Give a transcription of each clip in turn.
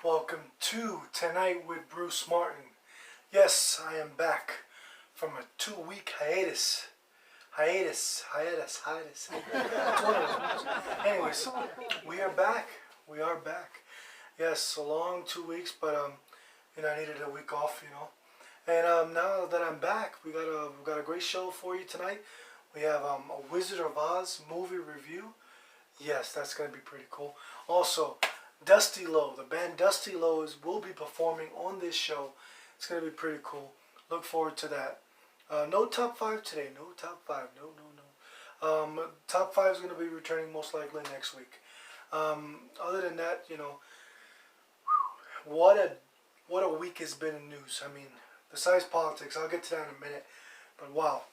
Welcome to Tonight with Bruce Martin. Yes, I am back from a 2-week hiatus. Hiatus. It's one of those. Anyways, we are back. Yes, a long 2 weeks, but I needed a week off, And now that I'm back, we got a great show for you tonight. We have a Wizard of Oz movie review. Yes, that's gonna be pretty cool. Also, Dusty Lowe, the band Dusty Lowe will be performing on this show. It's going to be pretty cool. Look forward to that. No top 5 today. No top 5. No. Top 5 is going to be returning most likely next week. Other than that, what a week has been in news. I mean, besides politics, I'll get to that in a minute. But wow.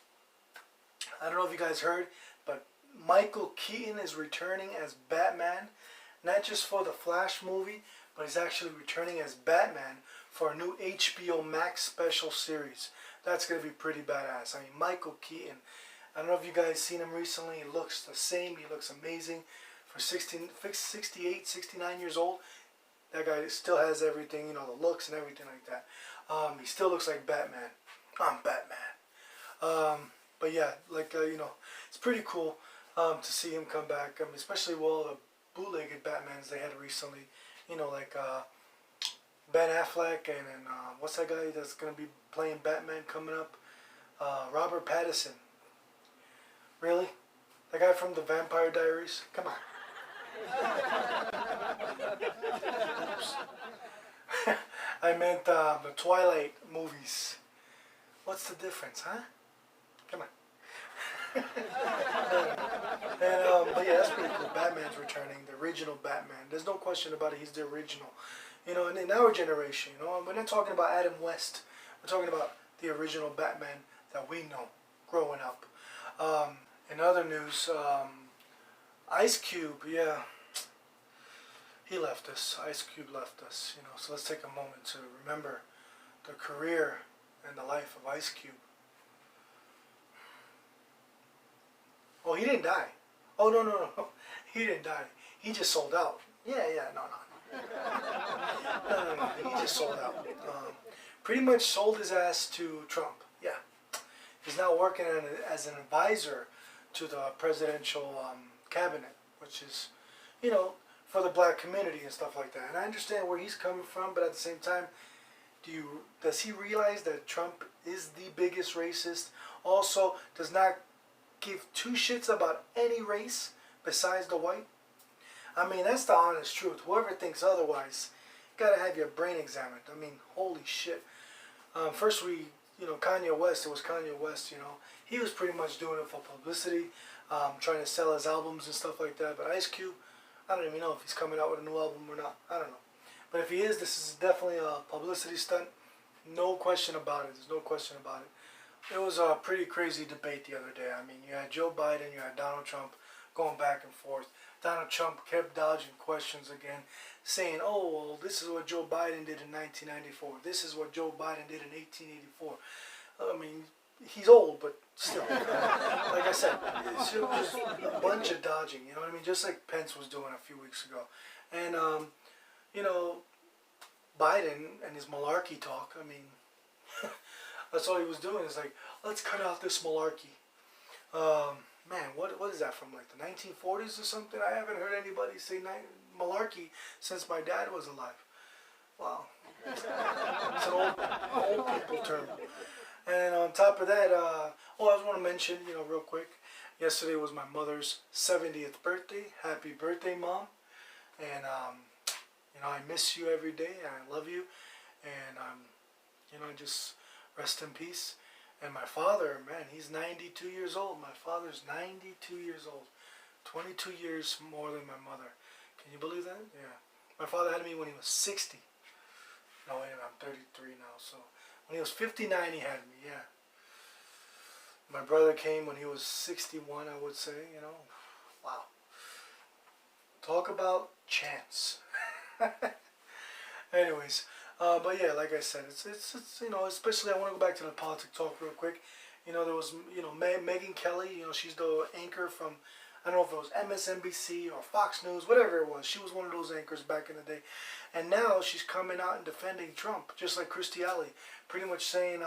I don't know if you guys heard, but Michael Keaton is returning as Batman. Not just for the Flash movie, but he's actually returning as Batman for a new HBO Max special series. That's going to be pretty badass. I mean, Michael Keaton, I don't know if you guys seen him recently. He looks the same. He looks amazing. For 68, 69 years old, that guy still has everything, the looks and everything like that. He still looks like Batman. I'm Batman. But yeah, it's pretty cool to see him come back, especially with all the bootlegged Batmans they had recently, like Ben Affleck and what's that guy that's going to be playing Batman coming up? Robert Pattinson. Really? The guy from the Vampire Diaries? Come on. Oops. I meant the Twilight movies. What's the difference, huh? Come on. But yeah, that's pretty cool. Batman's returning, the original Batman. There's no question about it. He's the original. And in our generation, we're not talking about Adam West. We're talking about the original Batman that we know growing up. In other news, Ice Cube, yeah, he left us. Ice Cube left us. So let's take a moment to remember the career and the life of Ice Cube. Oh, he didn't die. Oh, no. He didn't die. He just sold out. No. No. He just sold out. Pretty much sold his ass to Trump. Yeah. He's now working as an advisor to the presidential cabinet, which is, for the black community and stuff like that. And I understand where he's coming from, but at the same time, does he realize that Trump is the biggest racist? Also, does not give two shits about any race besides the white? I mean, that's the honest truth. Whoever thinks otherwise, you gotta have your brain examined. I mean, holy shit. First Kanye West, it was Kanye West, he was pretty much doing it for publicity, trying to sell his albums and stuff like that. But Ice Cube, I don't even know if he's coming out with a new album or not. I don't know. But if he is, this is definitely a publicity stunt. No question about it. There's no question about it. It was a pretty crazy debate the other day. I mean, you had Joe Biden, you had Donald Trump going back and forth. Donald Trump kept dodging questions again, saying, oh, well, this is what Joe Biden did in 1994. This is what Joe Biden did in 1884. I mean, he's old, but still. Like I said, it's just a bunch of dodging, you know what I mean? Just like Pence was doing a few weeks ago. And, Biden and his malarkey talk, I mean, that's all he was doing is like, let's cut out this malarkey. Man, what is that from, like the 1940s or something? I haven't heard anybody say malarkey since my dad was alive. Wow. It's an old people term. And on top of that, I just want to mention, real quick, yesterday was my mother's 70th birthday. Happy birthday, Mom. And, I miss you every day, and I love you. And, just rest in peace. And my father, man, he's 92 years old. My father's 92 years old. 22 years more than my mother. Can you believe that? Yeah. My father had me when he was 60. No, wait, I'm 33 now, so when he was 59, he had me, yeah. My brother came when he was 61, I would say, Wow. Talk about chance. Anyways, but yeah, like I said, it's especially I want to go back to the politic talk real quick. There was, Megyn Kelly, she's the anchor from, I don't know if it was MSNBC or Fox News, whatever it was. She was one of those anchors back in the day. And now she's coming out and defending Trump, just like Christy Alley, pretty much saying,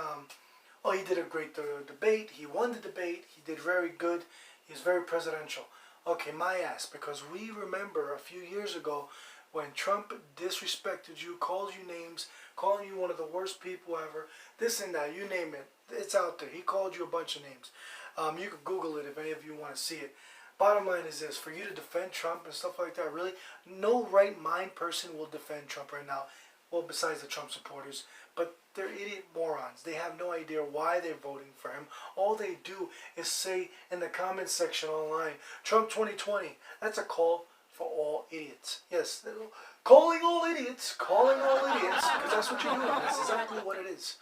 he did a great debate. He won the debate. He did very good. He's very presidential. Okay, my ass, because we remember a few years ago when Trump disrespected you, called you names, calling you one of the worst people ever, this and that, you name it. It's out there. He called you a bunch of names. You can Google it if any of you want to see it. Bottom line is this, for you to defend Trump and stuff like that, really, no right mind person will defend Trump right now. Well, besides the Trump supporters. But they're idiot morons. They have no idea why they're voting for him. All they do is say in the comments section online, Trump 2020. That's a call for all idiots. Yes, calling all idiots. Calling all idiots. Because that's what you're doing. That's exactly what it is.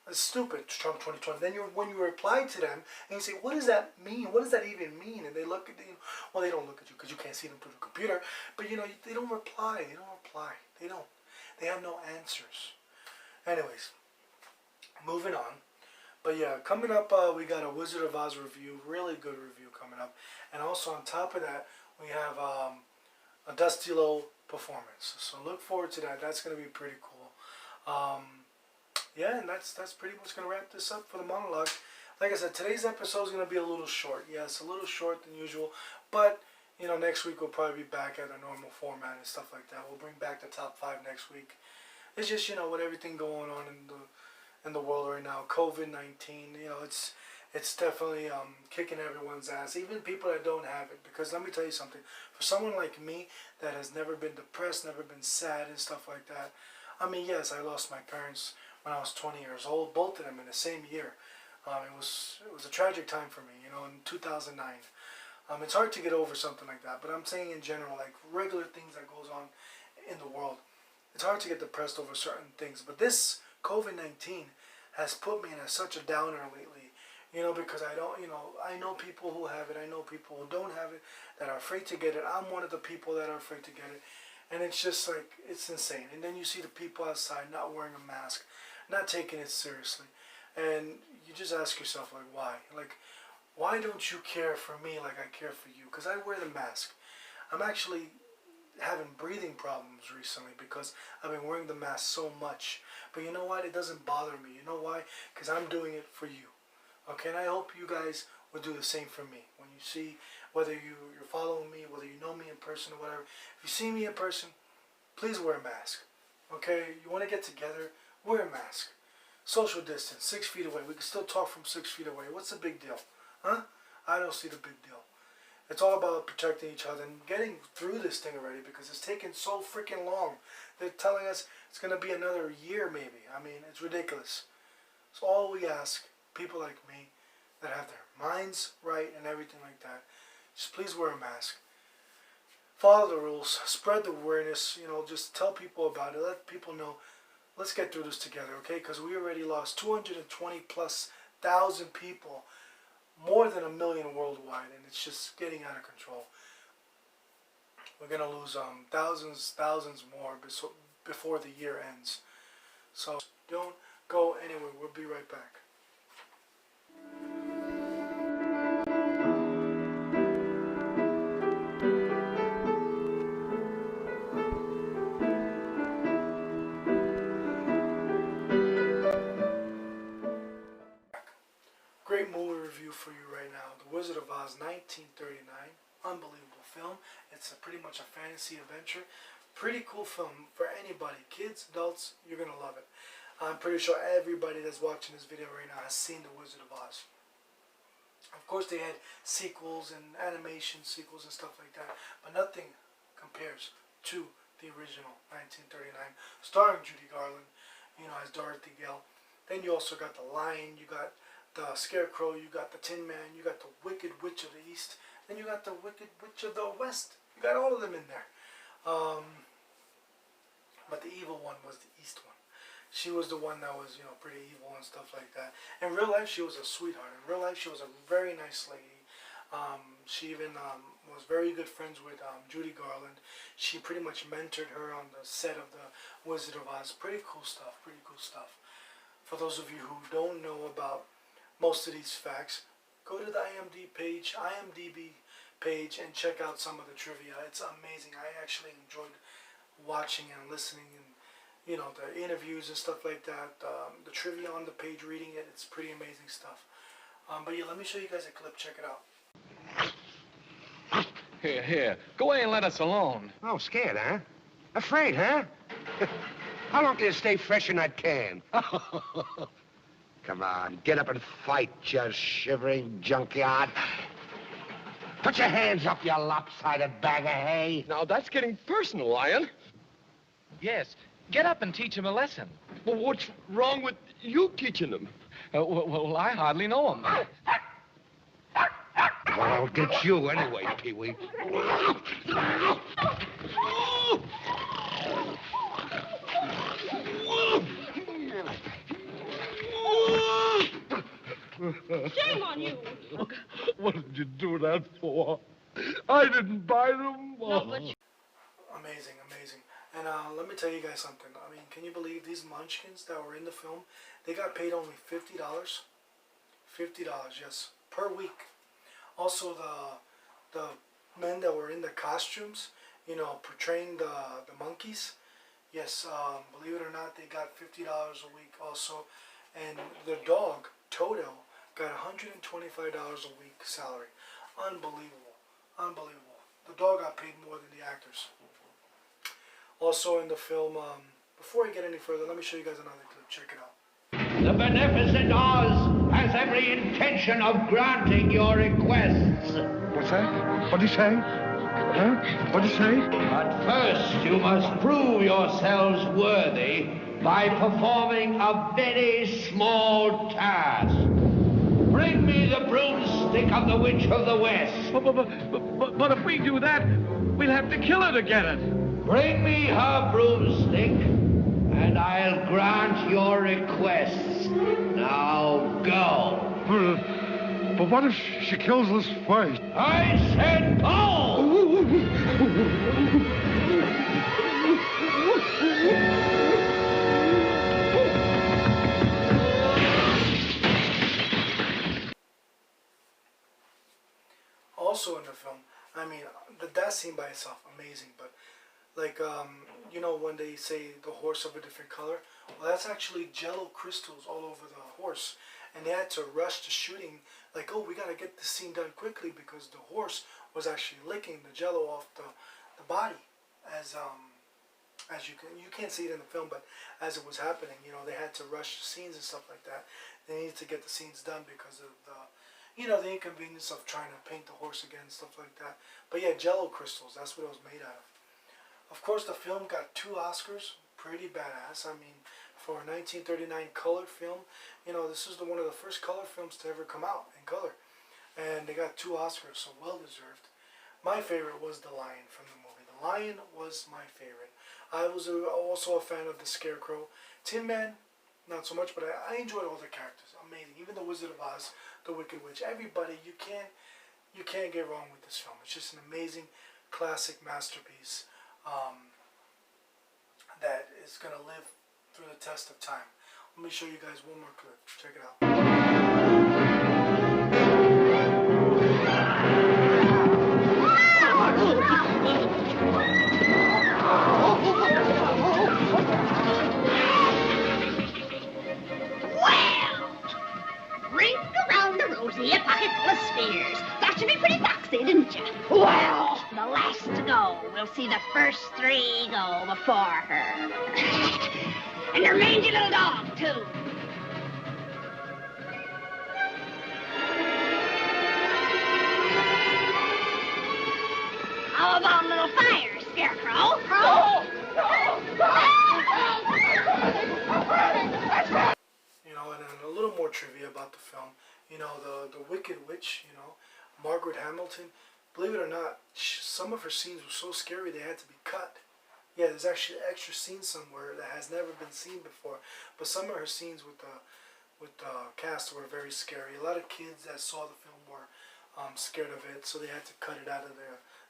It's stupid, Trump 2020. Then when you reply to them and you say, what does that mean? What does that even mean? And they look at you. Well, they don't look at you because you can't see them through the computer. But they don't reply. They don't reply. They don't. They have no answers. Anyways, moving on. But yeah, coming up, we got a Wizard of Oz review, really good review coming up. And also on top of that, we have a Dusty Low performance. So look forward to that. That's going to be pretty cool. Yeah, and that's pretty much going to wrap this up for the monologue. Like I said, today's episode is going to be a little short. Yes, a little short than usual. But, next week we'll probably be back at a normal format and stuff like that. We'll bring back the top 5 next week. It's just, with everything going on in the world right now, COVID-19, it's definitely kicking everyone's ass, even people that don't have it. Because let me tell you something, for someone like me that has never been depressed, never been sad and stuff like that, I mean, yes, I lost my parents when I was 20 years old, both of them in the same year. It was a tragic time for me, in 2009. It's hard to get over something like that, but I'm saying in general, like regular things that goes on in the world, it's hard to get depressed over certain things. But this COVID-19 has put me in such a downer lately, because I know people who have it, I know people who don't have it, that are afraid to get it. I'm one of the people that are afraid to get it. And it's just like, it's insane. And then you see the people outside not wearing a mask, not taking it seriously. And you just ask yourself, like, why? Like, why don't you care for me like I care for you? Because I wear the mask. I'm actually having breathing problems recently because I've been wearing the mask so much. But you know what? It doesn't bother me. You know why? Because I'm doing it for you. Okay? And I hope you guys will do the same for me. When you see, whether you're following me, whether you know me in person or whatever, if you see me in person, please wear a mask. Okay? You want to get together, wear a mask. Social distance, 6 feet away. We can still talk from 6 feet away. What's the big deal? Huh? I don't see the big deal. It's all about protecting each other and getting through this thing already, because it's taken so freaking long. They're telling us it's going to be another year maybe. I mean, it's ridiculous. So all we ask, people like me that have their minds right and everything like that, just please wear a mask. Follow the rules. Spread the awareness. Just tell people about it. Let people know. Let's get through this together, okay? Because we already lost 220 plus thousand people, more than 1 million worldwide, and it's just getting out of control. We're going to lose thousands more before the year ends. So don't go anywhere. We'll be right back. Great movie review for you right now. The Wizard of Oz, 1939. Unbelievable film. It's pretty much a fantasy adventure. Pretty cool film for anybody. Kids, adults, you're going to love it. I'm pretty sure everybody that's watching this video right now has seen The Wizard of Oz. Of course, they had sequels and animation sequels and stuff like that, but nothing compares to the original 1939, starring Judy Garland, as Dorothy Gale. Then you also got the Lion, you got the Scarecrow, you got the Tin Man, you got the Wicked Witch of the East, then you got the Wicked Witch of the West. You got all of them in there. But the evil one was the East one. She was the one that was, pretty evil and stuff like that. In real life, she was a sweetheart. In real life, she was a very nice lady. She even was very good friends with Judy Garland. She pretty much mentored her on the set of The Wizard of Oz. Pretty cool stuff, pretty cool stuff. For those of you who don't know about most of these facts, go to the IMDb page and check out some of the trivia. It's amazing. I actually enjoyed watching and listening and the interviews and stuff like that, the trivia on the page, reading it. It's pretty amazing stuff. But yeah, let me show you guys a clip. Check it out. Here. Go away and let us alone. Oh, scared, huh? Afraid, huh? How long can you stay fresh in that can? Come on, get up and fight, you shivering junkyard. Put your hands up, you lopsided bag of hay. Now, that's getting personal, Lion. Yes. Get up and teach him a lesson. Well, what's wrong with you teaching them? Well, I hardly know him. Well, I'll get you anyway, Pee-wee. Shame on you. What did you do that for? I didn't buy them. No, but you... Amazing, amazing. And let me tell you guys something. I mean, can you believe these munchkins that were in the film, they got paid only $50? $50, yes, per week. Also, the men that were in the costumes, portraying the monkeys, yes, believe it or not, they got $50 a week also. And the dog, Toto, got $125 a week salary. Unbelievable, unbelievable. The dog got paid more than the actors. Also in the film, before I get any further, let me show you guys another clip. Check it out. The beneficent Oz has every intention of granting your requests. What's that? What'd he say? Huh? What'd he say? But first, you must prove yourselves worthy by performing a very small task. Bring me the broomstick of the Witch of the West. But if we do that, we'll have to kill her to get it. Bring me her broomstick, and I'll grant your requests. Now go. But what if she kills us first? I said go! Also in the film, I mean, that scene by itself, amazing, but like, when they say the horse of a different color, well, that's actually Jello crystals all over the horse. And they had to rush the shooting, like, oh, we got to get this scene done quickly because the horse was actually licking the Jello off the body. As you can't see it in the film, but as it was happening, they had to rush the scenes and stuff like that. They needed to get the scenes done because of the inconvenience of trying to paint the horse again and stuff like that. But yeah, Jello crystals, that's what it was made out of. Of course, the film got 2 Oscars, pretty badass. I mean, for a 1939 color film, this is one of the first color films to ever come out in color. And they got 2 Oscars, so well deserved. My favorite was The Lion from the movie. The Lion was my favorite. I was also a fan of the Scarecrow. Tin Man, not so much, but I enjoyed all the characters. Amazing. Even the Wizard of Oz, the Wicked Witch, everybody. You can't get wrong with this film. It's just an amazing, classic masterpiece that is going to live through the test of time. Let me show you guys one more clip. Check it out. Ring around the rosy, a pocket full of spears. Thought you'd be pretty foxy, didn't you? Well, the last to go. We'll see the first 3 go before her. And your mangy little dog, too. How about a little fire, Scarecrow? You know, and a little more trivia about the film. You know, the Wicked Witch, you know, Margaret Hamilton, believe it or not, some of her scenes were so scary they had to be cut. Yeah, there's actually an extra scene somewhere that has never been seen before. But some of her scenes with the cast were very scary. A lot of kids that saw the film were scared of it, so they had to cut it out of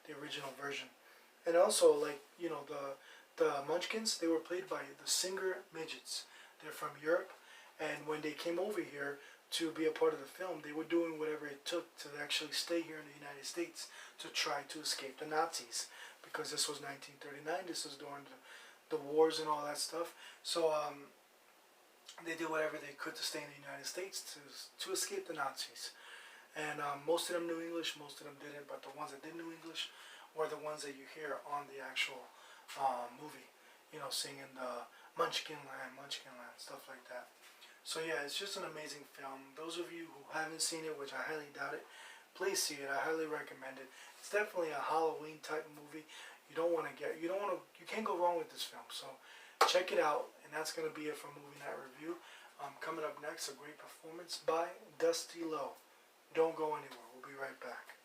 the original version. And also, like, you know, the Munchkins, they were played by the Singer Midgets. They're from Europe, and when they came over here to be a part of the film, they were doing whatever it took to actually stay here in the United States to try to escape the Nazis, because this was 1939. This was during the wars and all that stuff. So they did whatever they could to stay in the United States to escape the Nazis. And most of them knew English, most of them didn't, but the ones that did know English were the ones that you hear on the actual movie, you know, singing the Munchkin Land, stuff like that. So yeah, it's just an amazing film. Those of you who haven't seen it, which I highly doubt it, please see it. I highly recommend it. It's definitely a Halloween type movie. You can't go wrong with this film. So check it out, and that's gonna be it for Movie Night Review. Coming up next, a great performance by Dusty Lowe. Don't go anywhere. We'll be right back.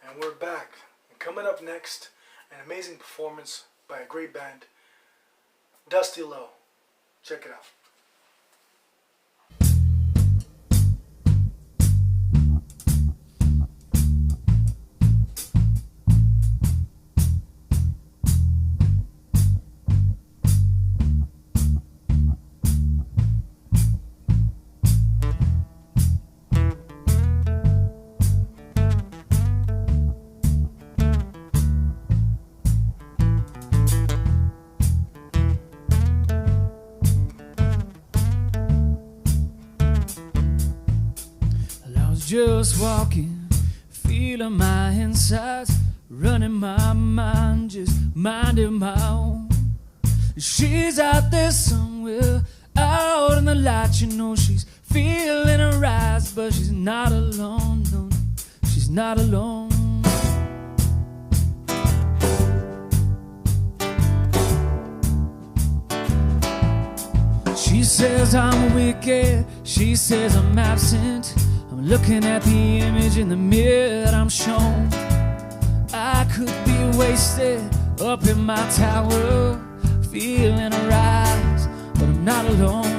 And we're back. And coming up next, an amazing performance by a great band, Dusty Lowe. Check it out. Just walking, feeling my insides, running my mind, just minding my own. She's out there somewhere, out in the light, you know she's feeling her eyes, but she's not alone, no, she's not alone. She says I'm wicked, she says I'm absent. I'm looking at the image in the mirror that I'm shown. I could be wasted up in my tower, feeling her eyes, but I'm not alone.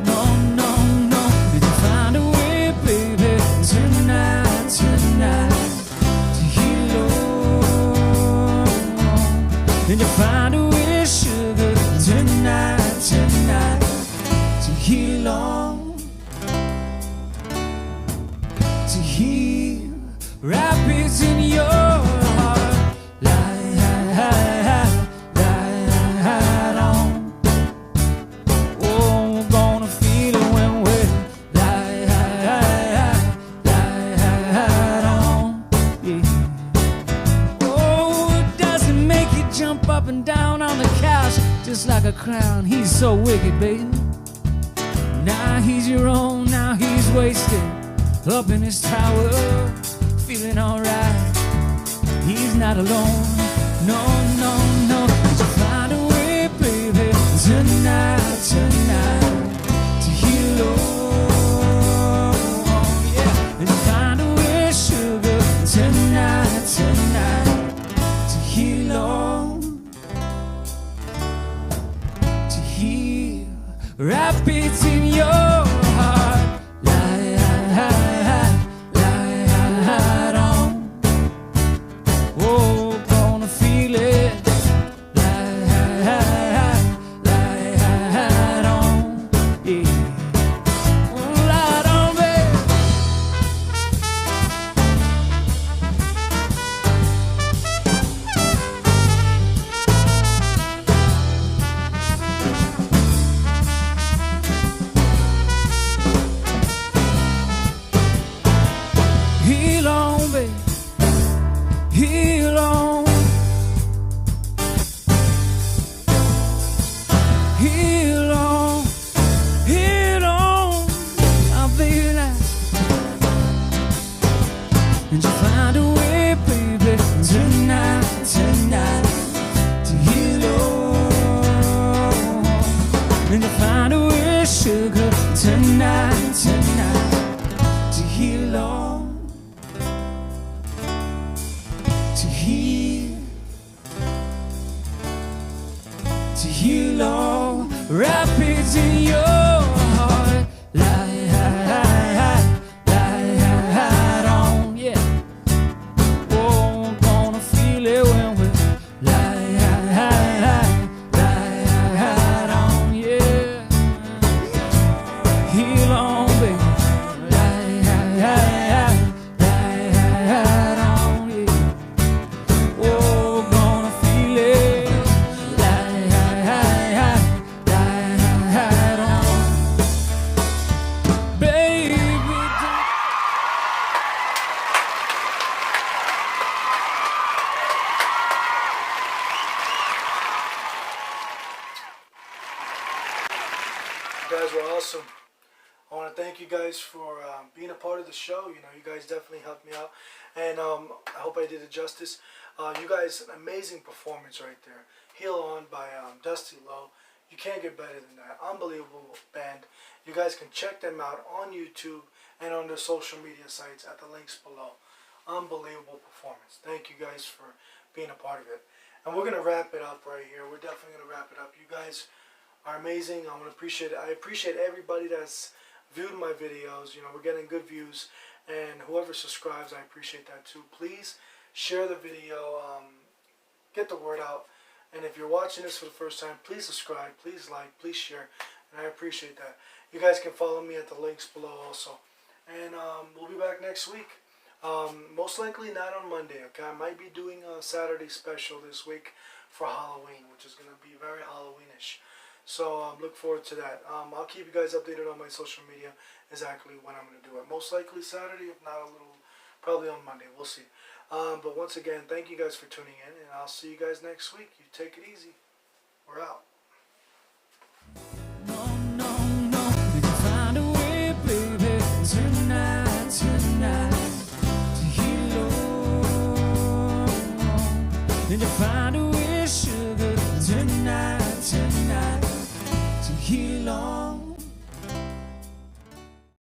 No, no, no. Did you find a way, baby, tonight, to heal on? Did you find a way, sugar, tonight, to heal on? Rapids in your heart, light on. Oh, we're gonna feel it when we're light on. Yeah. Oh, does it make you jump up and down on the couch just like a clown? He's so wicked, baby. Now he's your own, now he's wasted up in his tower, feeling alright, he's not alone. No, no, no. Did you find a way, baby, tonight, to heal on? Yeah. Did you find a way, sugar, tonight, to heal on? To heal rapids in your heart. sugar tonight, tonight, to heal all, to heal all rapids in your heart. Light on, yeah. Oh, gonna feel it when we light on, yeah. Heal on, baby. Light on, yeah. Oh, gonna feel it. Light on, baby. You guys were awesome. I want to thank you guys for being a part of the show. You know, you guys definitely helped me out, and I hope I did it justice. You guys, an amazing performance right there. Heal On by Dusty Lowe. You can't get better than that. Unbelievable band. You guys can check them out on YouTube and on their social media sites at the links below. Unbelievable performance. Thank you guys for being a part of it. And we're going to wrap it up right here. We're definitely going to wrap it up. You guys are amazing. I appreciate everybody that's viewed my videos. You know, we're getting good views, and whoever subscribes, I appreciate that too. Please share the video, get the word out, and if you're watching this for the first time, please subscribe, please like, please share, and I appreciate that. You guys can follow me at the links below also, and we'll be back next week. Most likely not on Monday, okay? I might be doing a Saturday special this week for Halloween, which is going to be very Halloweenish. So look forward to that. I'll keep you guys updated on my social media exactly when I'm going to do it. Most likely Saturday, if not a little, probably on Monday. We'll see. But once again, thank you guys for tuning in, and I'll see you guys next week. You take it easy. We're out. No, we can find a way, baby, tonight, to heal all. Then you find a way, sugar, tonight, to heal all.